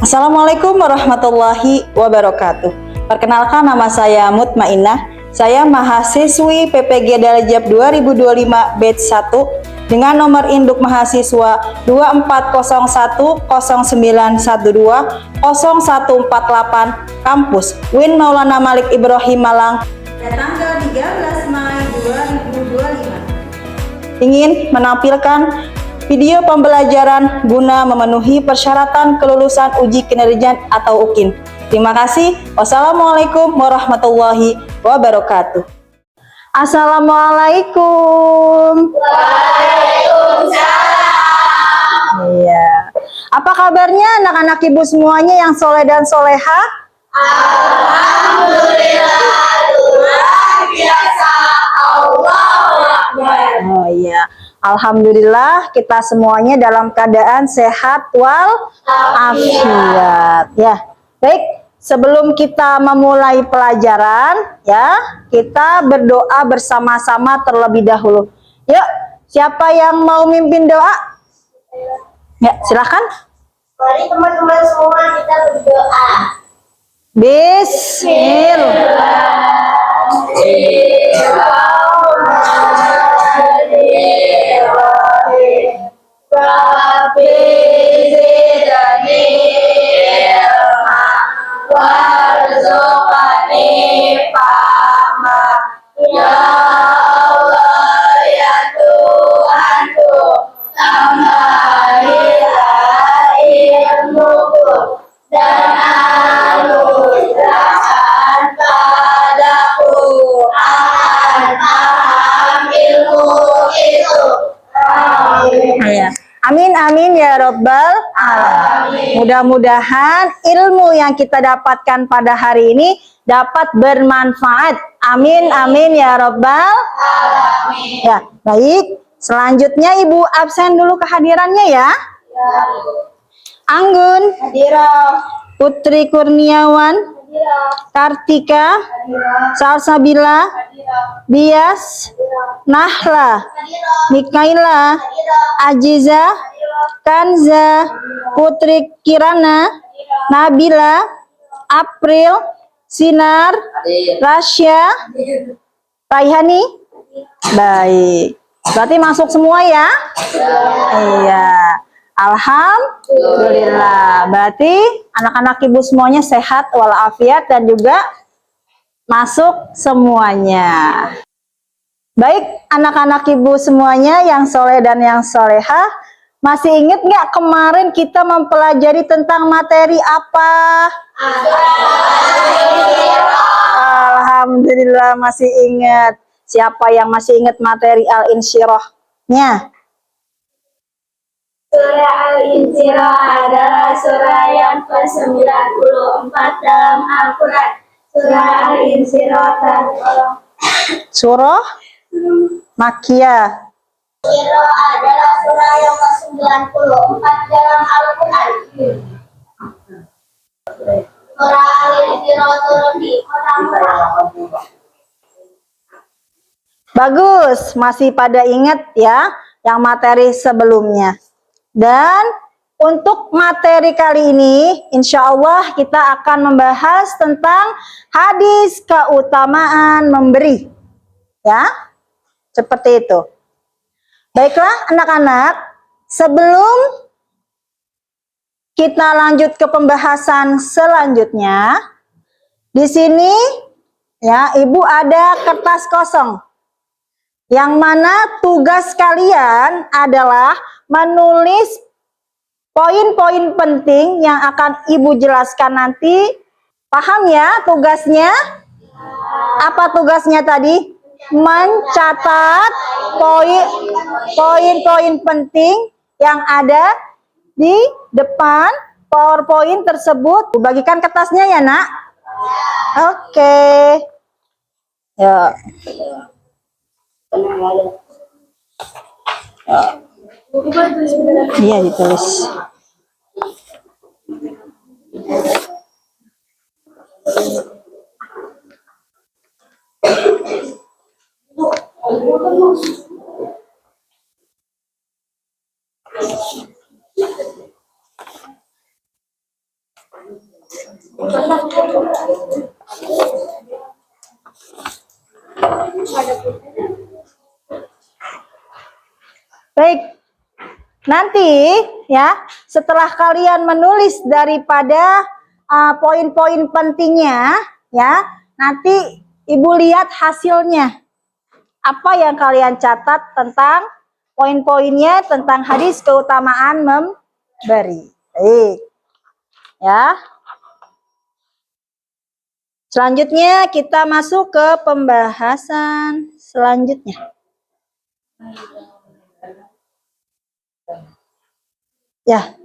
Assalamualaikum warahmatullahi wabarakatuh. Perkenalkan, nama saya Mutmainah. Saya mahasiswi PPG Darajab 2025 batch 1 dengan nomor induk mahasiswa 240109120148 kampus Win Maulana Malik Ibrahim Malang tanggal 13 Mei 2025. Ingin menampilkan video pembelajaran guna memenuhi persyaratan kelulusan uji kinerja atau UKIN. Terima kasih. Wassalamualaikum warahmatullahi wabarakatuh. Assalamualaikum. Waalaikumsalam. Iya. Apa kabarnya anak-anak ibu semuanya yang soleh dan soleha? Alhamdulillah, luar biasa. Allahu Akbar. Oh iya. Alhamdulillah kita semuanya dalam keadaan sehat walafiat. Ya, baik. Sebelum kita memulai pelajaran, ya, kita berdoa bersama-sama terlebih dahulu. Yuk, siapa yang mau mimpin doa? Ya, silakan. Mari teman-teman semua kita berdoa. Bismillahirrahmanirrahim. Rabbi zidni ilma warzuqni fahma. Ya Allah, ya Tuhanku, tambahilah ilmuku dan anugerahkan padaku akan paham ilmu itu. Ya. Amin amin ya robbal alamin. Mudah-mudahan ilmu yang kita dapatkan pada hari ini dapat bermanfaat. Amin amin ya robbal alamin. Ya, baik. Selanjutnya Ibu absen dulu kehadirannya ya. Anggun, Hadirah. Putri Kurniawan, Hadirah. Kartika, Hadirah. Salsabila, Hadirah. Bias, Nahla, Hadirah. Mikaila, Hadirah. Ajiza, Kanza, Putri Kirana, Nabila, April, Sinar, Rasya, Raihani. Baik. Berarti masuk semua ya? Iya. Alhamdulillah. Berarti anak-anak ibu semuanya sehat walafiat dan juga masuk semuanya. Baik, anak-anak ibu semuanya yang soleh dan yang soleha, masih ingat nggak kemarin kita mempelajari tentang materi apa? Alhamdulillah masih ingat. Siapa yang masih ingat materi al-insyirahnya? Surah Al-Insyirah adalah surah yang ke-94 dalam Al-Quran. Surah Al-Insyirah tergolong Surah Makkiyah. Al-Insyirah adalah surah yang ke-94 dalam Al-Quran. Surah Al-Insyirah turun di kota Mekah. Bagus, masih pada ingat ya yang materi sebelumnya. Dan untuk materi kali ini, insya Allah kita akan membahas tentang hadis keutamaan memberi. Ya, seperti itu. Baiklah anak-anak, sebelum kita lanjut ke pembahasan selanjutnya, di sini ya Ibu ada kertas kosong. Yang mana tugas kalian adalah menulis poin-poin penting yang akan Ibu jelaskan nanti. Paham ya tugasnya? Apa tugasnya tadi? Mencatat poin-poin penting yang ada di depan PowerPoint tersebut. Bagikan kertasnya ya, Nak. Oke. Ya. Iya ditulis. Baik. Nanti ya, setelah kalian menulis daripada poin-poin pentingnya ya, nanti Ibu lihat hasilnya. Apa yang kalian catat tentang poin-poinnya tentang hadis keutamaan memberi. Baik. Ya. Selanjutnya kita masuk ke pembahasan selanjutnya. Ya.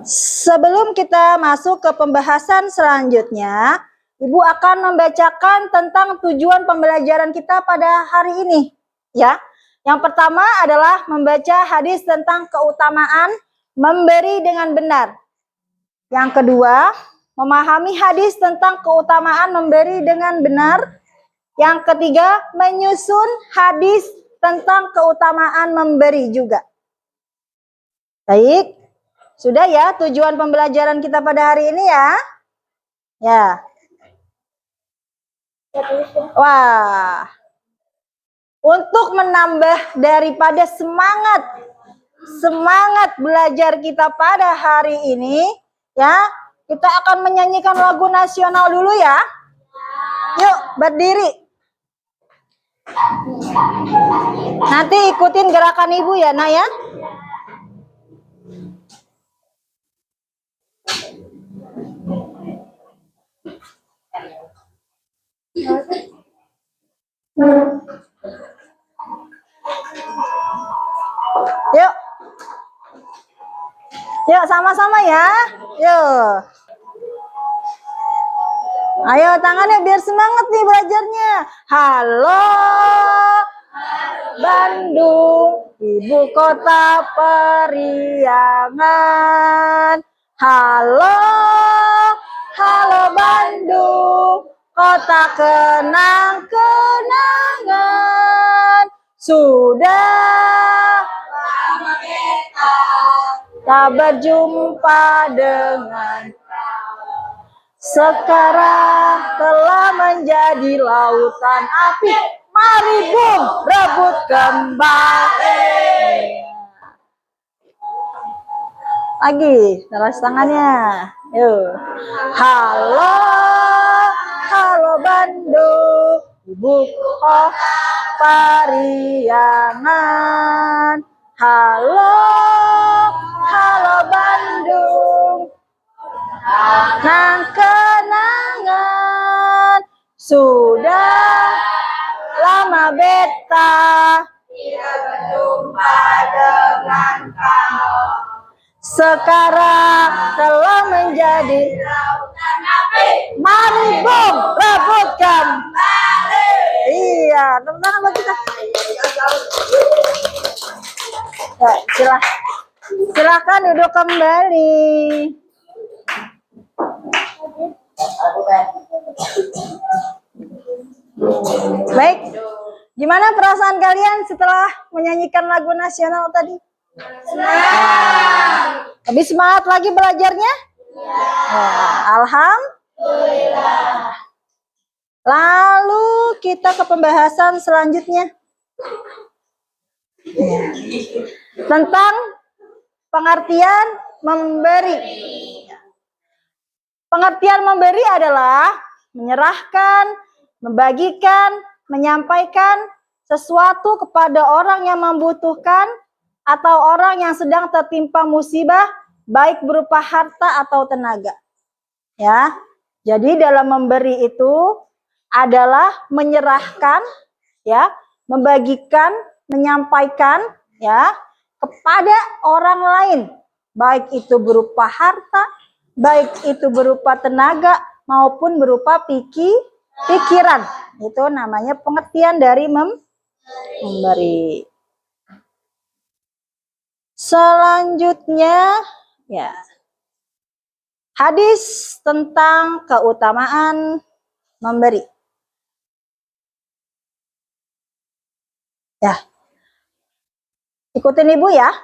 Sebelum kita masuk ke pembahasan selanjutnya, Ibu akan membacakan tentang tujuan pembelajaran kita pada hari ini. Ya. Yang pertama adalah membaca hadis tentang keutamaan memberi dengan benar. Yang kedua, memahami hadis tentang keutamaan memberi dengan benar. Yang ketiga, menyusun hadis tentang keutamaan memberi juga. Baik, sudah ya tujuan pembelajaran kita pada hari ini ya. Ya. Wah. Untuk menambah daripada semangat belajar kita pada hari ini, ya, kita akan menyanyikan lagu nasional dulu ya. Yuk, berdiri. Nanti ikutin gerakan Ibu ya, Nak ya. Yuk. Yuk sama-sama ya. Yuk. Ayo tangannya biar semangat nih belajarnya. Halo Bandung, ibu kota periangan. Halo Bandung, kota kenang-kenangan. Sudah lama kita tak berjumpa dengan sekarang telah menjadi lautan api. Mari bung rebut kembali. Lagi, teras tangannya. Yuk. Halo Bandung, ibu kota periangan. Halo Bandung, kenangan. Sudah lama beta tidak berjumpa dengan kau. Sekarang telah menjadi lautan api. Mari bung rebut kembali. Iya, teman-teman buat kita. Ya, silakan duduk kembali. Baik, gimana perasaan kalian setelah menyanyikan lagu nasional tadi? Senang. Lebih semangat lagi belajarnya? Ya, alhamdulillah. Lalu kita ke pembahasan selanjutnya. Ya. Tentang pengertian memberi. Pengertian memberi adalah menyerahkan, membagikan, menyampaikan sesuatu kepada orang yang membutuhkan atau orang yang sedang tertimpa musibah, baik berupa harta atau tenaga. Ya. Jadi dalam memberi itu adalah menyerahkan, ya, membagikan, menyampaikan, ya, kepada orang lain, baik itu berupa harta, baik itu berupa tenaga maupun berupa pikiran. Itu namanya pengertian dari memberi. Selanjutnya, ya, hadis tentang keutamaan memberi. Ya, ikutin Ibu ya.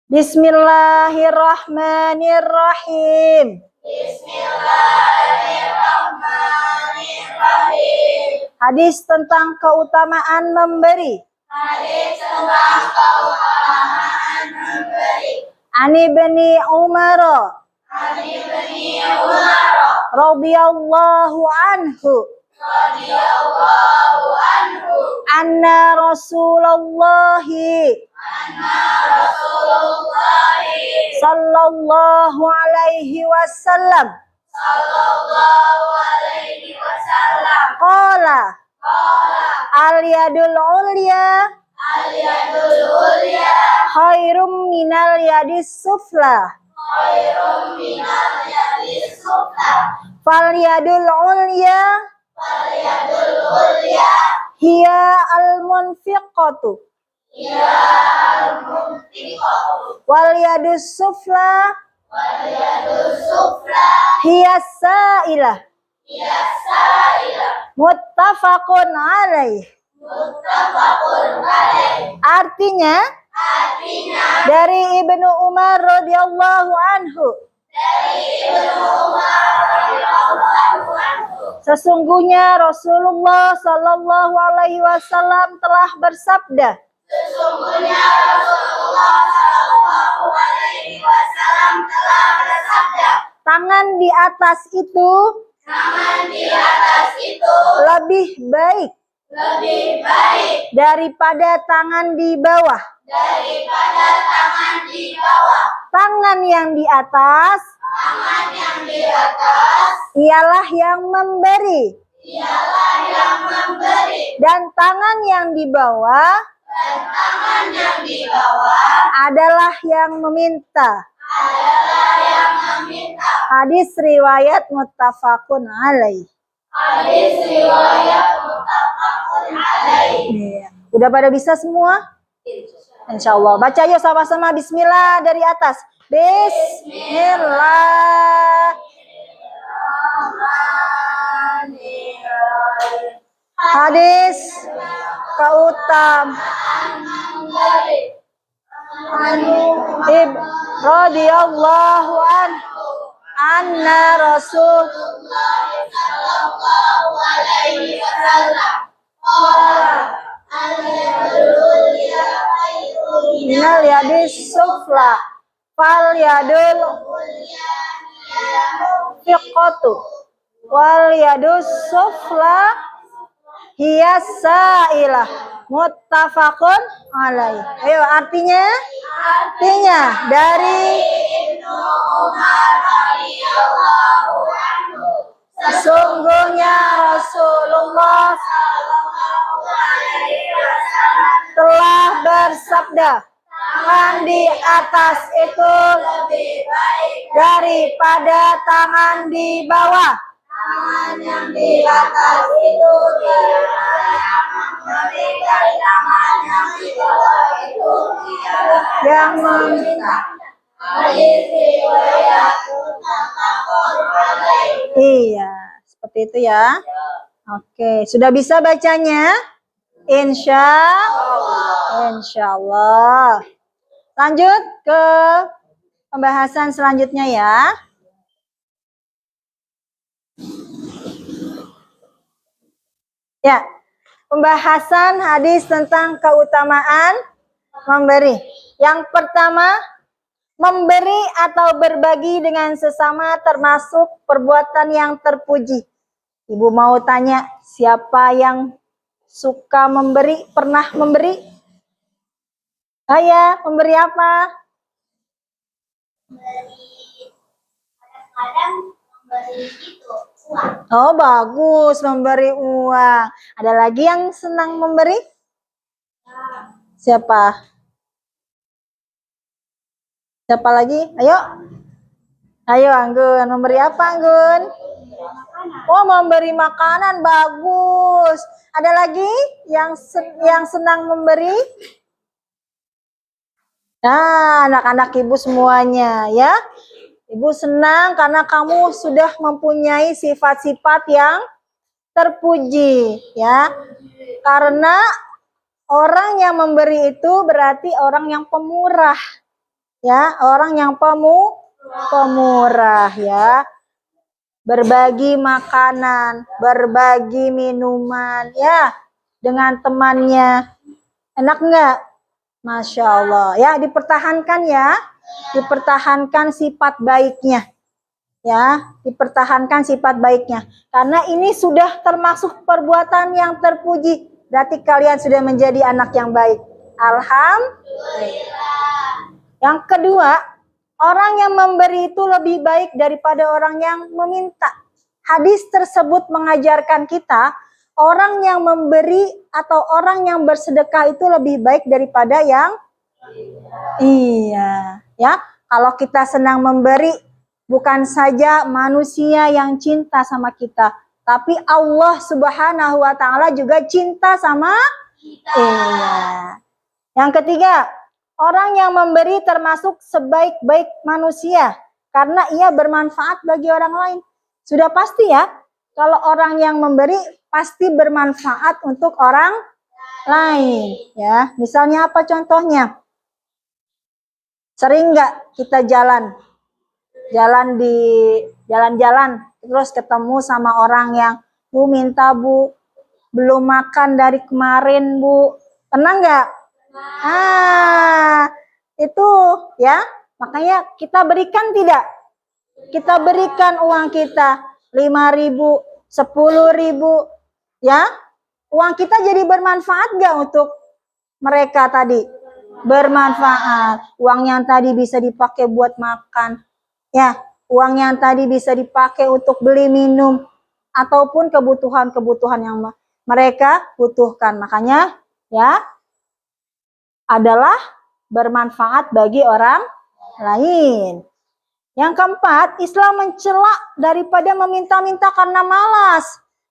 Bismillahirrahmanirrahim. Bismillahirrahmanirrahim. Hadis tentang keutamaan memberi. Hadis tentang keutamaan memberi. Ani bani Umar Ani bin Umar radhiyallahu anhu radhiyallahu anhu anna Rasulullah Rasulullah sallallahu alaihi wasallam sallallahu alaihi wasallam qala qala al yadul ulya al-yadul ulya khairum minal yadis sufla khairum minal yadis sufla fal yadul ulya wal-yadul ulya hiya al munfiqatu hiya al-munfiqatu wal yadus sufla wal-yadus sufla hiya sa'ilah hiya sa'ilah muttafaqun alaih. muttafaqun alaih. Artinya Artinya dari Ibnu Umar radhiyallahu anhu, dari Ibnu Umar radhiyallahu anhu, sesungguhnya Rasulullah sallallahu alaihi wasallam telah bersabda, sesungguhnya Rasulullah sallallahu alaihi wasallam telah bersabda, tangan di atas itu tangan di atas itu lebih baik lebih baik daripada tangan di bawah. daripada tangan di bawah. Tangan yang di atas Tangan yang di atas ialah yang memberi, ialah yang memberi, dan tangan yang di bawah dan tangan yang di bawah adalah yang meminta. adalah yang meminta. Hadis riwayat muttafaqun alaih. Hadis riwayat muttafaqun alaih. Iya. Udah pada bisa semua? Insya Allah. Baca yuk sama-sama bismillah dari atas. Bismillah. Hadis keutamaan Ib radhiyallahu anhu anna Rasul Sallallahu alaihi wasallam. Qala al-yadul ulya khairun minal yadis sufla fal yadul fiqatu wal yadus sufla hiya sa'ilah muttafaqun alaih. Ayo artinya dari Ibnu Umar radhiyallahu anhu. sesungguhnya Rasulullah Sallallahu alaihi wasallam telah bersabda, tangan di atas itu lebih baik daripada tangan di bawah. tangan yang di atas itu tiada yang memberi dan tangan yang di bawah itu tiada Yang meminta. Hadis riwayat muttafaqun alaih. Iya, seperti itu ya. Oke, sudah bisa bacanya? Insya Allah. Lanjut ke pembahasan selanjutnya ya. Ya, pembahasan hadis tentang keutamaan memberi. Yang pertama, memberi atau berbagi dengan sesama termasuk perbuatan yang terpuji. Ibu mau tanya, siapa yang suka memberi, pernah memberi? Ayah, memberi apa? Kadang memberi itu uang. Oh, bagus, memberi uang. Ada lagi yang senang memberi? Siapa? Siapa lagi? Ayo. Ayo, Anggun. Memberi apa, Anggun? Oh, memberi makanan. Bagus. Ada lagi yang senang memberi? Nah, anak-anak ibu semuanya ya. Ibu senang karena kamu sudah mempunyai sifat-sifat yang terpuji ya. Karena orang yang memberi itu berarti orang yang pemurah. Ya, orang yang pemurah ya. Berbagi makanan, berbagi minuman ya dengan temannya. Enak nggak? Masya Allah. Ya, dipertahankan ya. Dipertahankan sifat baiknya. Ya, dipertahankan sifat baiknya. Karena ini sudah termasuk perbuatan yang terpuji. Berarti kalian sudah menjadi anak yang baik. Alhamdulillah. Yang kedua, orang yang memberi itu lebih baik daripada orang yang meminta. Hadis tersebut mengajarkan kita, orang yang memberi atau orang yang bersedekah itu lebih baik daripada yang iya, ya. Kalau kita senang memberi, bukan saja manusia yang cinta sama kita, tapi Allah Subhanahu wa taala juga cinta sama kita. Iya. Yang ketiga, orang yang memberi termasuk sebaik-baik manusia karena ia bermanfaat bagi orang lain. Sudah pasti ya, kalau orang yang memberi pasti bermanfaat untuk orang lain, ya. Misalnya apa contohnya? Sering nggak kita jalan di jalan-jalan terus ketemu sama orang yang, Bu minta Bu, belum makan dari kemarin Bu, pernah nggak? Itu ya, makanya kita berikan tidak? Kita berikan uang kita 5.000, 10.000, ya. Uang kita jadi bermanfaat nggak untuk mereka tadi? Bermanfaat. Uang yang tadi bisa dipakai buat makan, ya. Uang yang tadi bisa dipakai untuk beli minum ataupun kebutuhan-kebutuhan yang mereka butuhkan. Makanya, ya, adalah bermanfaat bagi orang lain. Yang keempat, Islam mencela daripada meminta-minta karena malas.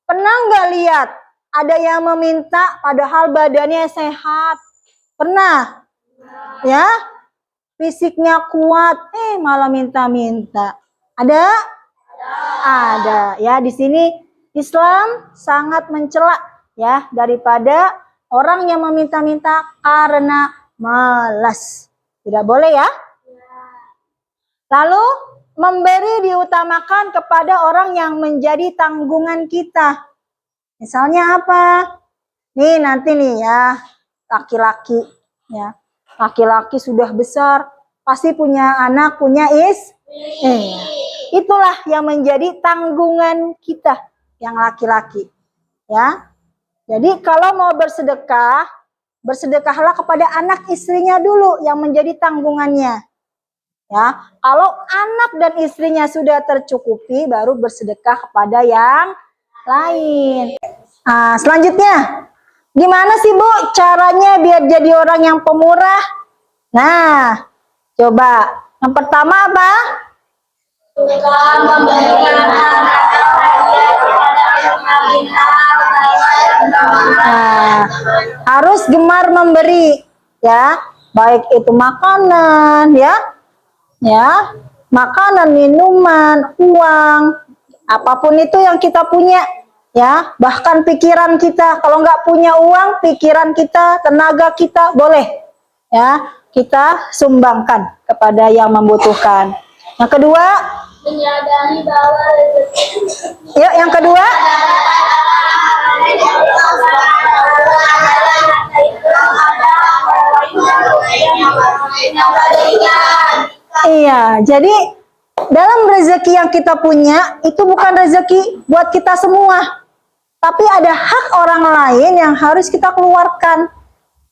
Pernah nggak lihat ada yang meminta padahal badannya sehat? Pernah? Ya, fisiknya kuat, malah minta-minta. Ada? Ada. Ya, di sini Islam sangat mencela ya daripada orang yang meminta-minta karena malas. Tidak boleh ya. Lalu memberi diutamakan kepada orang yang menjadi tanggungan kita. Misalnya apa? Nih nanti nih ya, laki-laki ya. Laki-laki sudah besar, pasti punya anak, punya istri. Itulah yang menjadi tanggungan kita yang laki-laki. Ya. Jadi kalau mau bersedekah, bersedekahlah kepada anak istrinya dulu yang menjadi tanggungannya. Ya, kalau anak dan istrinya sudah tercukupi, baru bersedekah kepada yang lain. Nah, selanjutnya, gimana sih Bu caranya biar jadi orang yang pemurah? Nah, coba. Yang pertama apa? Nah, harus gemar memberi, ya, baik itu makanan, ya, makanan, minuman, uang, apapun itu yang kita punya, ya, bahkan pikiran kita. Kalau nggak punya uang, pikiran kita, tenaga kita, boleh, ya, kita sumbangkan kepada yang membutuhkan. Yang kedua, menyadari bahwa yuk, yang kedua, iya, jadi dalam rezeki yang kita punya itu bukan rezeki buat kita semua, tapi ada hak orang lain yang harus kita keluarkan.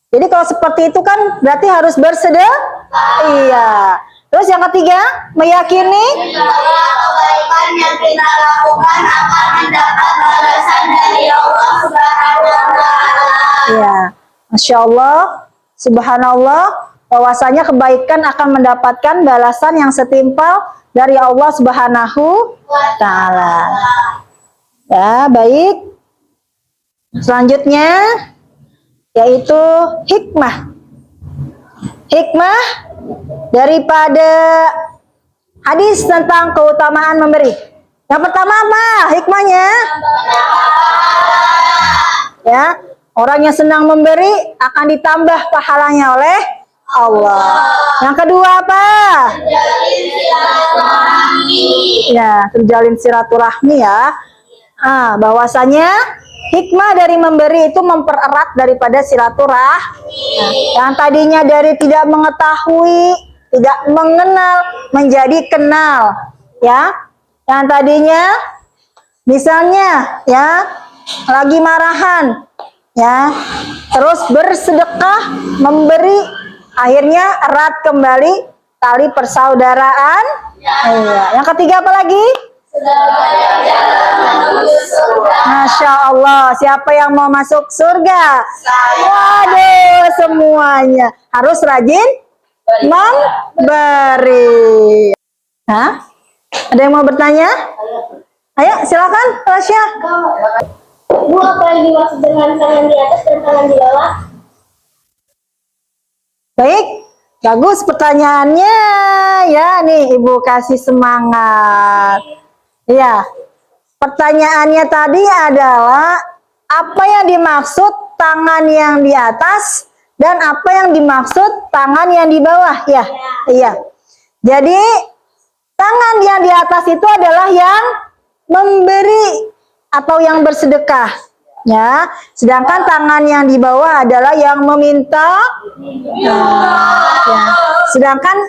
Jadi kalau seperti itu kan berarti harus bersedekah. Iya. Terus yang ketiga, meyakini kebaikan yang kita lakukan akan mendapat balasan dari Allah Subhanahu wa taala. Iya. Masya Allah, subhanallah, bahwasanya kebaikan akan mendapatkan balasan yang setimpal dari Allah Subhanahu wa taala. Ya, baik. Selanjutnya yaitu hikmah. Hikmah daripada hadis tentang keutamaan memberi. Yang pertama apa hikmahnya? Ya, orang yang senang memberi akan ditambah pahalanya oleh Allah. Yang kedua apa? Terjalin silaturahmi. Ya, terjalin silaturahmi ya. Bahwasanya hikmah dari memberi itu mempererat daripada silaturahmi. Nah, yang tadinya dari tidak mengetahui, tidak mengenal, menjadi kenal. Ya, yang tadinya misalnya ya lagi marahan, ya terus bersedekah, memberi, akhirnya erat kembali tali persaudaraan. Iya. Yang ketiga apa lagi? Masya Allah, siapa yang mau masuk surga? Waduh, semuanya harus rajin memberi. Hah? Ada yang mau bertanya? Ayo, silakan, Rasya. Bu, apa yang dimaksud dengan tangan di atas dan tangan di bawah? Baik, bagus pertanyaannya. Ya, nih Ibu kasih semangat. Iya, pertanyaannya tadi adalah apa yang dimaksud tangan yang di atas dan apa yang dimaksud tangan yang di bawah, ya? Iya. Jadi tangan yang di atas itu adalah yang memberi atau yang bersedekah, ya. Sedangkan tangan yang di bawah adalah yang meminta. Ya. Sedangkan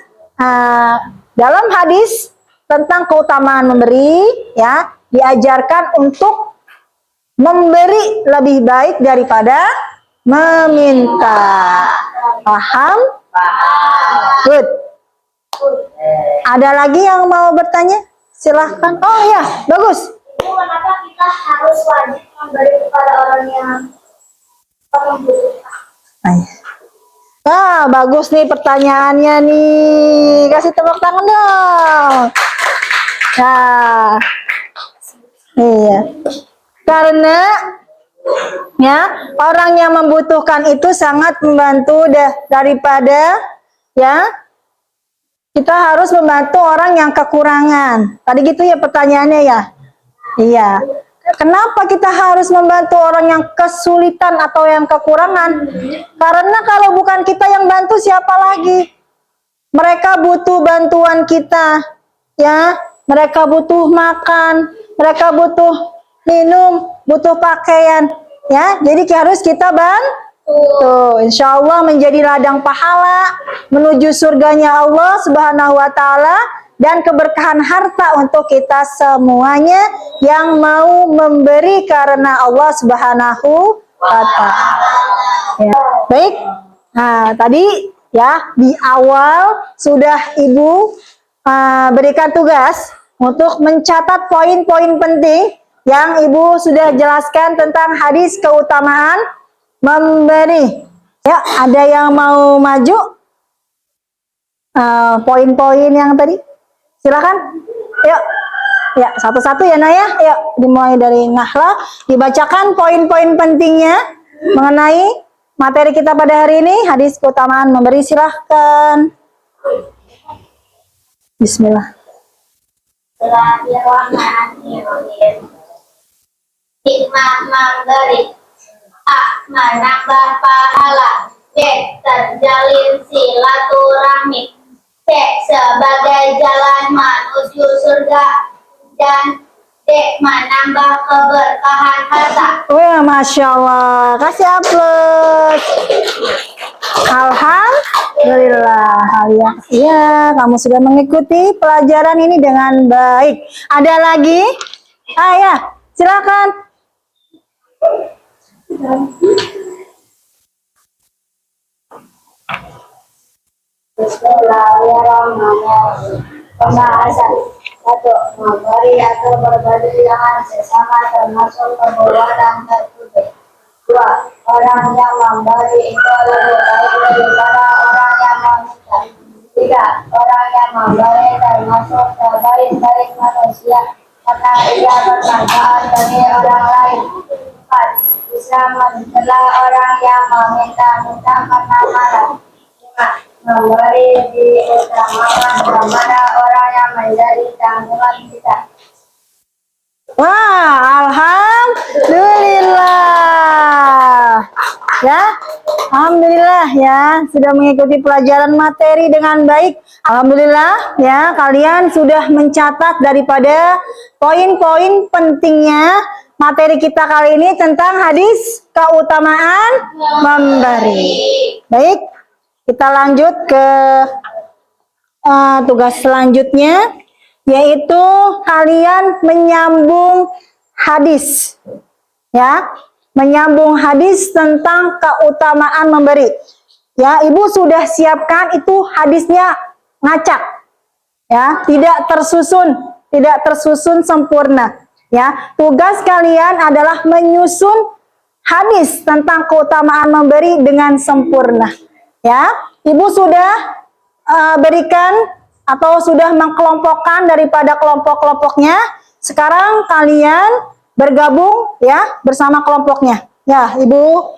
dalam hadis tentang keutamaan memberi, ya, diajarkan untuk memberi lebih baik daripada meminta. Paham? Good. Ada lagi yang mau bertanya? Silahkan. Oh ya, bagus. Ibu, kenapa kita harus wajib memberi kepada orang yang membutuhkan? Bagus nih pertanyaannya nih. Kasih tepuk tangan dong. Nah, iya. Karena ya orang yang membutuhkan itu sangat membantu daripada ya kita harus membantu orang yang kekurangan. Tadi gitu ya pertanyaannya ya. Iya. Kenapa kita harus membantu orang yang kesulitan atau yang kekurangan? Karena kalau bukan kita yang bantu, siapa lagi? Mereka butuh bantuan kita, ya. Mereka butuh makan, mereka butuh minum, butuh pakaian, ya. Jadi harus kita bantu. Insya Allah menjadi ladang pahala menuju surganya Allah Subhanahu Wa Taala. Dan keberkahan harta untuk kita semuanya yang mau memberi karena Allah Subhanahu wa Ta'ala. Ya. Baik, nah tadi ya di awal sudah Ibu berikan tugas untuk mencatat poin-poin penting yang Ibu sudah jelaskan tentang hadis keutamaan memberi. Ya, ada yang mau maju? Poin-poin yang tadi? Silakan, yuk, ya satu-satu ya Naya, yuk dimulai dari Nahla, dibacakan poin-poin pentingnya mengenai materi kita pada hari ini, hadis keutamaan memberi. Silahkan. Bismillah. Bismillahirrahmanirrahim. Hikmah memberi. A. Menambah pahala. B. Terjalin silaturahmi. C. Sebagai jalan menuju surga. Dan D. Menambah keberkahan harta. Wah, Masya Allah. Kasih aplaus. Alhamdulillah. Ya, kamu sudah mengikuti pelajaran ini dengan baik. Ada lagi? Ya, silakan. Bismillahirrahmanirrahim. Pembahasan 1. Memberi atau berbagi dengan sesama termasuk perbuatan terpuji. 2. Orang yang memberi itu lebih baik daripada orang yang meminta. 3. Orang yang memberi termasuk sebaik-baik manusia karena ia bermanfaat bagi orang lain. 4. Bisa mencela orang yang meminta-minta karena marah. 5. Memberi diutamakan kepada orang yang menjadi tanggungan kita. Wah, alhamdulillah. Ya, alhamdulillah ya, sudah mengikuti pelajaran materi dengan baik. Alhamdulillah ya, kalian sudah mencatat daripada poin-poin pentingnya materi kita kali ini tentang hadis keutamaan memberi. Baik, kita lanjut ke tugas selanjutnya, yaitu kalian menyambung hadis. Ya, menyambung hadis tentang keutamaan memberi. Ya, Ibu sudah siapkan itu hadisnya ngacak. Ya, tidak tersusun sempurna. Ya, tugas kalian adalah menyusun hadis tentang keutamaan memberi dengan sempurna. Ya, Ibu sudah berikan atau sudah mengkelompokkan daripada kelompok-kelompoknya. Sekarang kalian bergabung ya bersama kelompoknya. Ya, Ibu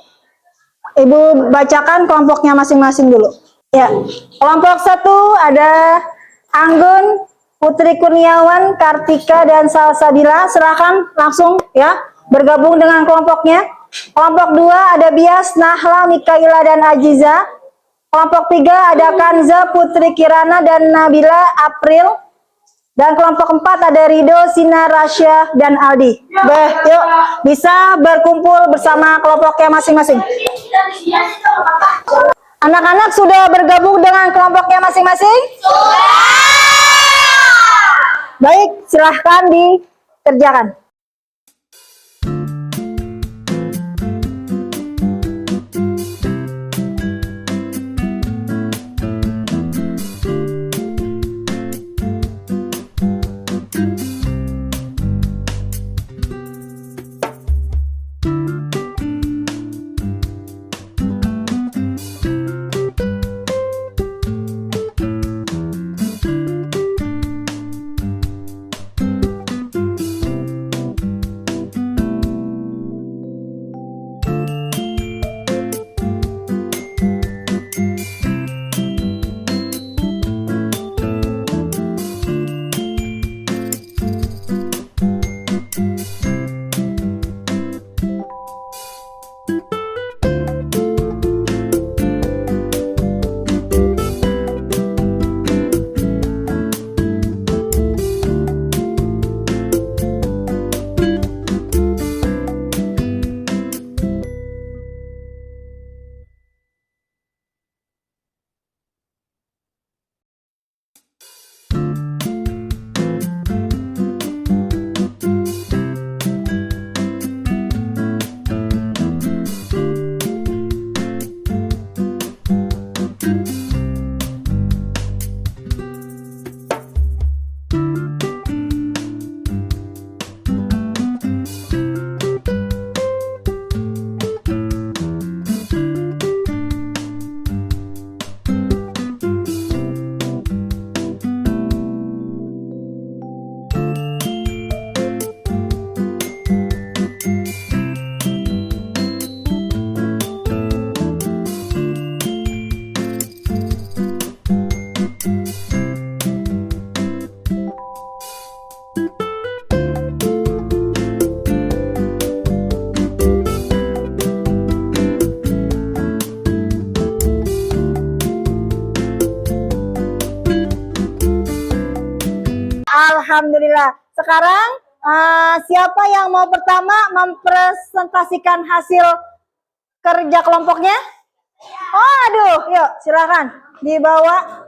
bacakan kelompoknya masing-masing dulu. Ya, kelompok 1 ada Anggun, Putri Kurniawan, Kartika, dan Salsabila. Silahkan langsung ya bergabung dengan kelompoknya. Kelompok 2 ada Bias, Nahla, Mikaila, dan Ajiza. Kelompok 3 ada Kanza, Putri Kirana, dan Nabila, April. Dan kelompok 4 ada Rido, Sinar, Rasya, dan Aldi. Yuk, bisa berkumpul bersama kelompoknya masing-masing. Anak-anak sudah bergabung dengan kelompoknya masing-masing? Baik, silahkan dikerjakan. Alhamdulillah. Sekarang siapa yang mau pertama mempresentasikan hasil kerja kelompoknya? Oh, aduh, yuk silakan dibawa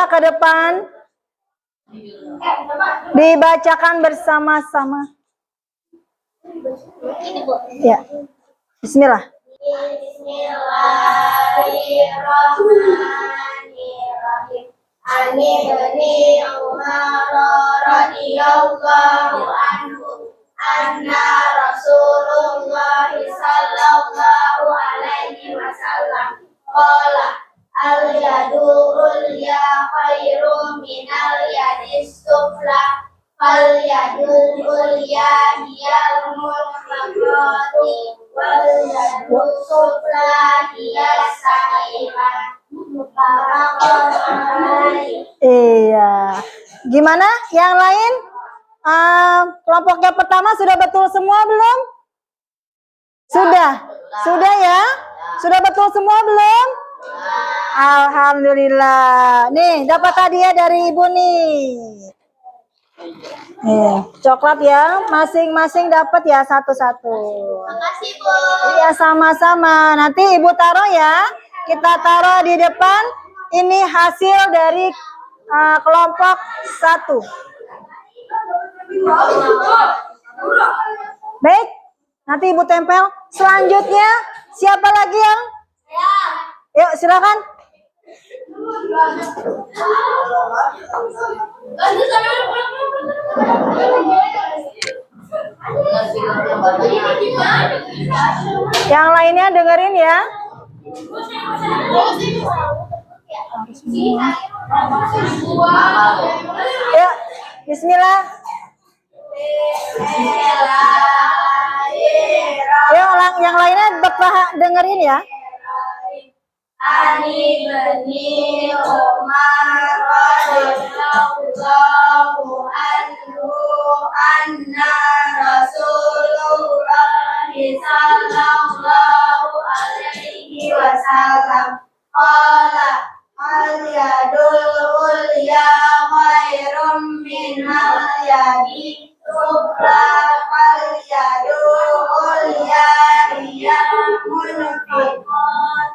ke depan, dibacakan bersama-sama. Ya, Bismillah. Bismillahirrahmanirrahim. Ani bani Umar radhiyallahu anhu anna Rasulullah sallallahu alaihi wasallam qala al yadu ulya khairum minal yadis sufla fal yadul ulya hiyal munfaqqati wal yadus sufla hiyas sahihah. Iya. Gimana? Yang lain? Kelompoknya pertama sudah betul semua belum? Sudah. Sudah ya? Sudah betul semua belum? Alhamdulillah. Nih, dapat hadiah dari Ibu nih. Coklat ya, masing-masing dapat ya satu-satu. Makasih, Bu. Iya, sama-sama. Nanti Ibu taruh ya. Kita taruh di depan. Ini hasil dari kelompok 1. Baik, nanti Ibu tempel. Selanjutnya, siapa lagi yang? Yuk, silakan. Yang lainnya dengerin ya. Yuk, bismillah. Yuk, yang lainnya dengerin ya. Ani bani Umar radhiyallahu anhu anna Rasulullah sallallahu alaihi wasallam qala al yadul ulya khairum min al yadi sufla al yadul ulya hiya munfiqat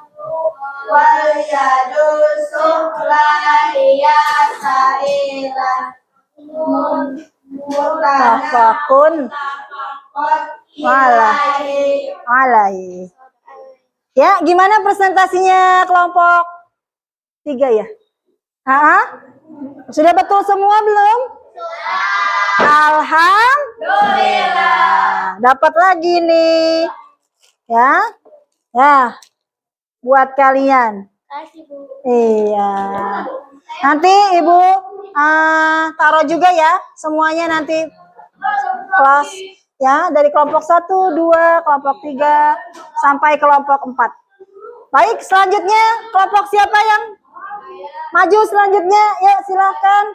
wal yadu sufla hiya sa'ilan Tafakun alai. Ya, gimana presentasinya kelompok 3 ya? Sudah betul semua belum? Alhamdulillah. Dapat lagi nih. Ya. Ya. Buat kalian. Iya. Nanti Ibu taruh juga ya semuanya nanti kelas ya dari kelompok 1, 2, kelompok 3 sampai kelompok 4. Baik, selanjutnya kelompok siapa yang maju selanjutnya? Ya, silakan.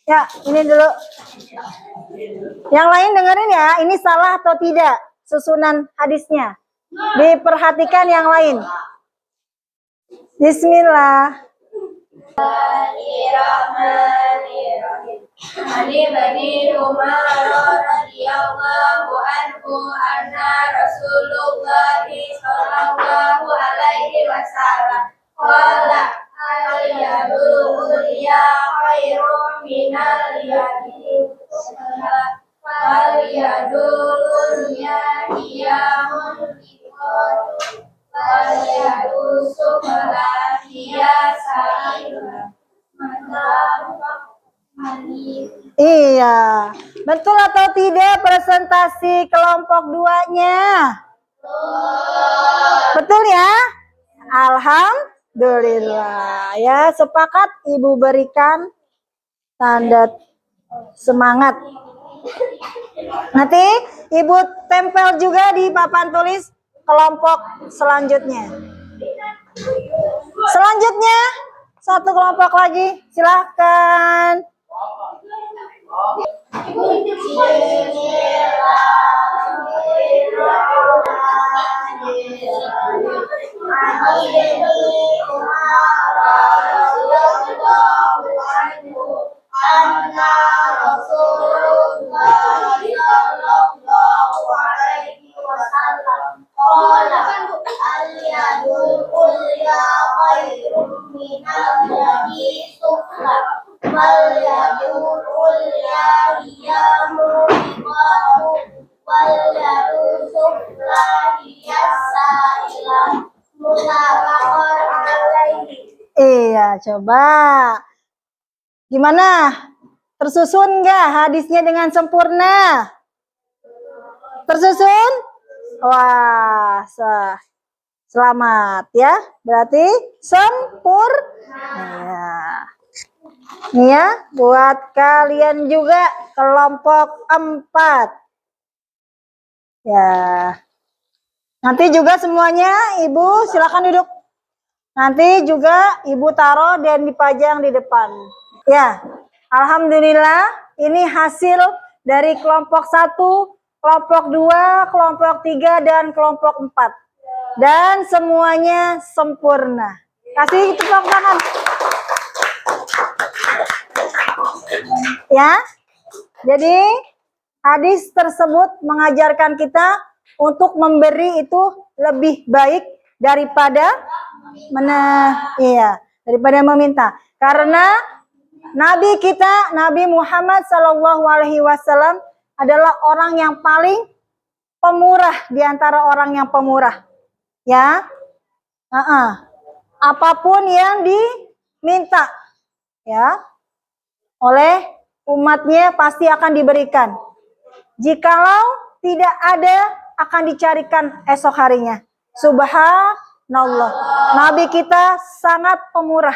Ya, ini dulu. Yang lain dengerin ya, ini salah atau tidak susunan hadisnya. Diperhatikan yang lain. Bismillah. Ani bani Umar radhiyallahu anhu anna Rasulullah sallallahu alaihi wasallam qala al yadul ulya khairum minal yadi wal yadul ulya hiya munfiqat wal yadul sufla hiya sa'ilah. Iya, betul atau tidak presentasi kelompok 2-nya? Betul ya? Alhamdulillah. Ya, sepakat Ibu berikan tanda semangat. Nanti Ibu tempel juga di papan tulis kelompok selanjutnya. Selanjutnya, satu kelompok lagi, silahkan. Iya, coba. Gimana? Tersusun nggak hadisnya dengan sempurna? Tersusun? Wah, selamat ya. Berarti sempurna. Nih ya, buat kalian juga kelompok 4. Ya. Nanti juga semuanya Ibu silakan duduk. Nanti juga Ibu taruh dan dipajang di depan. Ya, alhamdulillah ini hasil dari kelompok 1, kelompok 2, kelompok 3, dan kelompok 4. Dan semuanya sempurna. Kasih tepuk tangan. Ya. Jadi hadis tersebut mengajarkan kita untuk memberi itu lebih baik daripada daripada meminta. Karena Nabi kita, Nabi Muhammad Sallallahu Alaihi Wasallam adalah orang yang paling pemurah di antara orang yang pemurah. Ya, apapun yang diminta, ya, oleh umatnya pasti akan diberikan. Jikalau tidak ada, akan dicarikan esok harinya. Subhanallah. Nabi kita sangat pemurah.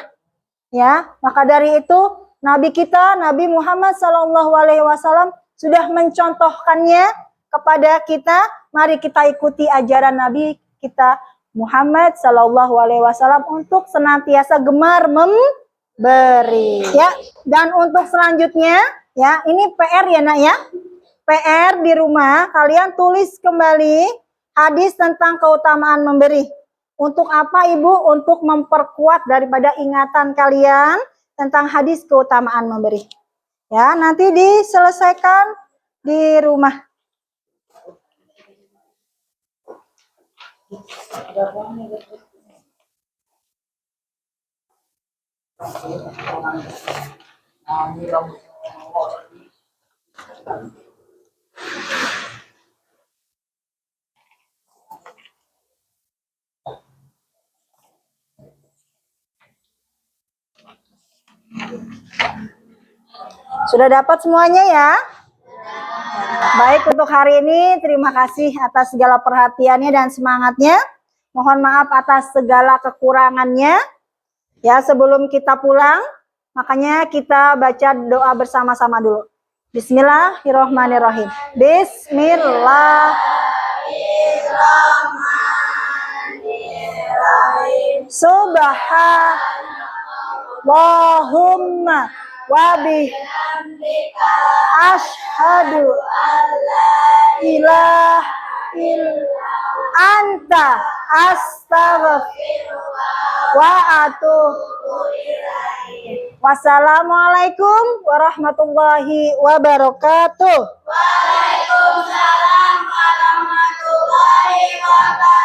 Ya, maka dari itu Nabi kita, Nabi Muhammad Sallallahu Alaihi Wasallam sudah mencontohkannya kepada kita. Mari kita ikuti ajaran Nabi kita Muhammad Sallallahu Alaihi Wasallam untuk senantiasa gemar memberi. Ya, dan untuk selanjutnya, ya ini PR ya nak ya. PR di rumah kalian tulis kembali hadis tentang keutamaan memberi. Untuk apa Ibu? Untuk memperkuat daripada ingatan kalian tentang hadis keutamaan memberi. Ya, nanti diselesaikan di rumah. Sudah dapat semuanya ya? Baik, untuk hari ini terima kasih atas segala perhatiannya dan semangatnya. Mohon maaf atas segala kekurangannya. Ya, sebelum kita pulang, makanya kita baca doa bersama-sama dulu. Bismillahirrahmanirrahim. Bismillahirrahmanirrahim. Subhanallahumma wa bihamdika asyhadu alla ilaha illa anta astaghfiruka wa atubu ilaik. Wassalamualaikum warahmatullahi wabarakatuh. Waalaikumsalam warahmatullahi wabarakatuh.